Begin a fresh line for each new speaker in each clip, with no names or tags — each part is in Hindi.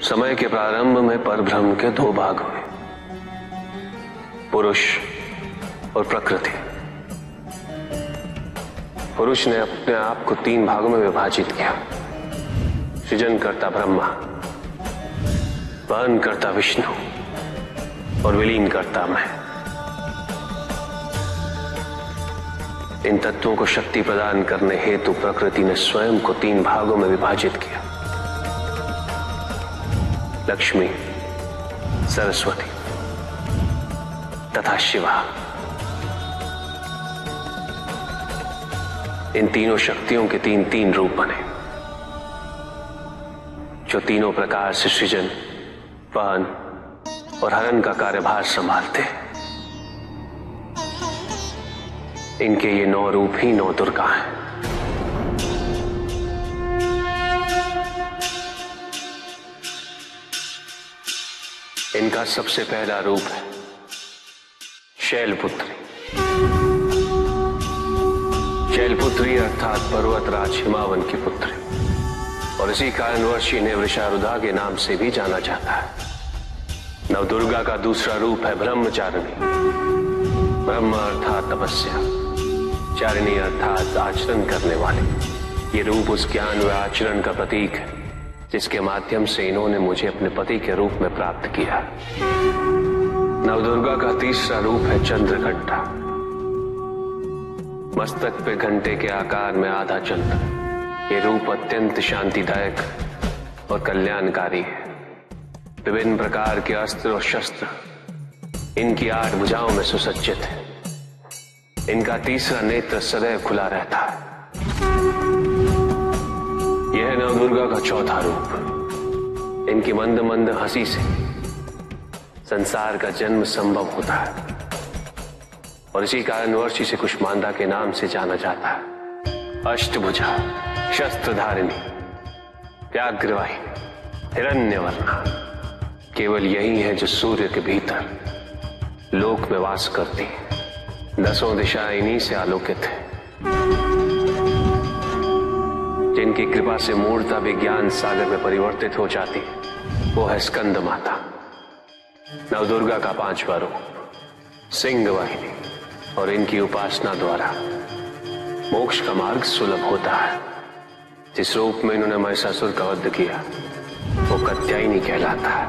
समय के प्रारंभ में परब्रह्म के दो भाग हुए, पुरुष और प्रकृति। पुरुष ने अपने आप को तीन भागों में विभाजित किया, सृजन करता ब्रह्मा, वहन करता विष्णु और विलीन करता मैं। इन तत्वों को शक्ति प्रदान करने हेतु प्रकृति ने स्वयं को तीन भागों में विभाजित किया, लक्ष्मी, सरस्वती तथा शिवा। इन तीनों शक्तियों के तीन तीन रूप बने, जो तीनों प्रकार से सृजन, वहन और हरण का कार्यभार संभालते। इनके ये 9 रूप ही 9 दुर्गा हैं। इनका सबसे पहला रूप है शैलपुत्री। शैलपुत्री अर्थात पर्वतराज हिमावन की पुत्री, और इसी कारणवश इन्हें वृषारुधा के नाम से भी जाना जाता है। नवदुर्गा का दूसरा रूप है ब्रह्मचारिणी। ब्रह्म अर्थात तपस्या, चारिणी अर्थात आचरण करने वाले। ये रूप उस ज्ञान व आचरण का प्रतीक है जिसके माध्यम से इन्होंने मुझे अपने पति के रूप में प्राप्त किया। नवदुर्गा का तीसरा रूप है चंद्रघंटा। मस्तक पे घंटे के आकार में आधा चंद्र। ये रूप अत्यंत शांतिदायक और कल्याणकारी है। विभिन्न प्रकार के अस्त्र और शस्त्र इनकी 8 भुजाओं में सुसज्जित है। इनका तीसरा नेत्र सदैव खुला रहता है। यह नवदुर्गा का चौथा रूप। इनकी मंद मंद हंसी से संसार का जन्म संभव होता है, और इसी कारणवश इसे कुष्मांडा के नाम से जाना जाता है। अष्टभुजा, शस्त्रधारिणी, व्याघ्रवाहिनी, हिरण्यवर्णा। केवल यही है जो सूर्य के भीतर लोक में वास करती है। 10 दिशाएं इन्हीं से आलोकित है। जिनकी कृपा से मूर्ता विज्ञान सागर में परिवर्तित हो जाती है, वो है स्कंद माता। नवदुर्गा का 5वां रूप सिंह वाहिनी, और इनकी उपासना द्वारा मोक्ष का मार्ग सुलभ होता है। जिस रूप में इन्होंने महिषासुर का वध किया वो कात्यायनी कहलाता है।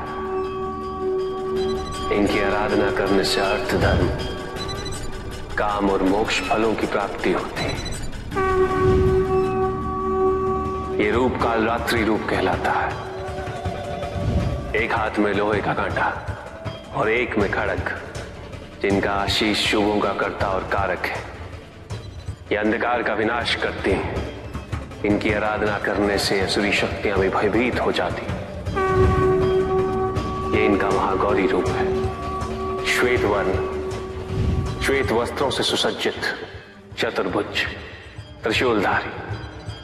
इनकी आराधना करने से अर्थ, धर्म, काम और मोक्ष फलों की प्राप्ति होती है। ये रूप कालरात्रि रूप कहलाता है। एक हाथ में लोहे का कांटा और एक में खड़ग, जिनका आशीष शुभों का कर्ता और कारक है। ये अंधकार का विनाश करती हैं। इनकी आराधना करने से असुरी शक्तियां भी भयभीत हो जाती। ये इनका महागौरी रूप है। श्वेत वर्ण, श्वेत वस्त्रों से सुसज्जित, चतुर्भुज, त्रिशूलधारी,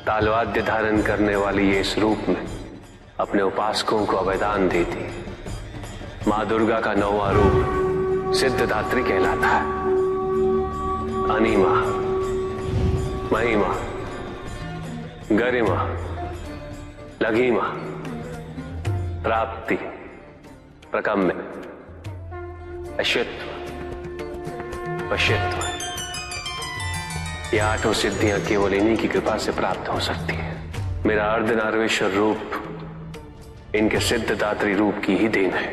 तालवाद्य धारण करने वाली ये इस रूप में अपने उपासकों को अभयदान देती। मां दुर्गा का 9वां रूप सिद्धदात्री कहलाता है। अनिमा, महिमा, गरिमा, लघिमा, प्राप्ति, प्रकम्य, अश्वित्व, वशित्व। ये 8 सिद्धियां केवल इन्हीं की कृपा से प्राप्त हो सकती है। मेरा अर्धनारीश्वर रूप इनके सिद्धदात्री रूप की ही देन है।